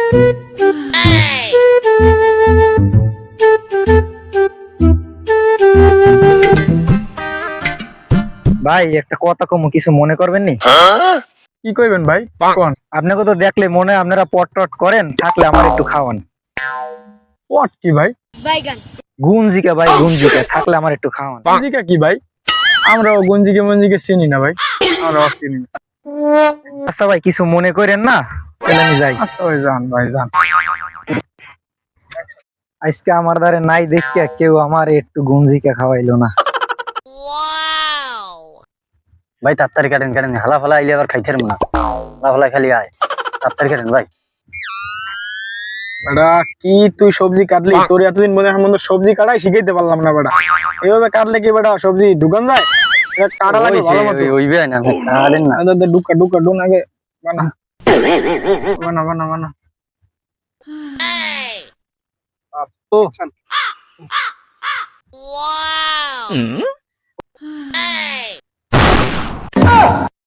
ভাই একটা কথা কমু, কিছু মনে করবেন নি? কি কইবেন ভাই? কোন আপনাকে তো দেখলে মনে হয় আপনারা পট টট করেন, থাকলে আমার একটু খাওয়ান। পট কি ভাই? গুঞ্জিকা ভাই, গুঞ্জিকা থাকলে আমার একটু খাওয়ান। গঞ্জিকা কি ভাই? আমরা গঞ্জিকে মঞ্জিকে চিনি না ভাই, আমরা চিনি না। আচ্ছা ভাই, কিছু মনে করেন না, তাহলে আমি যাই। আচ্ছা ভাই, যান ভাই যান। আজকে আমার ধারে নাই দেখে কেউ আমার একটু গুঞ্জিকা খাওয়াইলো না। ভাই তাড়াতাড়ি কাটেন কাটেন, হালা ফালা আইলে আবার খাইতে পারবো না। হালা ফালা খালি আয়, তাড়াতাড়ি কাটেন ভাই। বেটা কি তুই সবজি কাটলি? তোর এতদিন মনে হয় মনে সবজি কাটাই শিখাইতে পারলাম না বেটা। এইভাবে কাটলে কি বেটা সবজি ঢুকান যায়? এটা কাটা লাগে ভালো মতো। ওইবে না, কাটেন না। ঢুকা ঢুকা ঢুন আগে বানা বানা বানা বানা। ও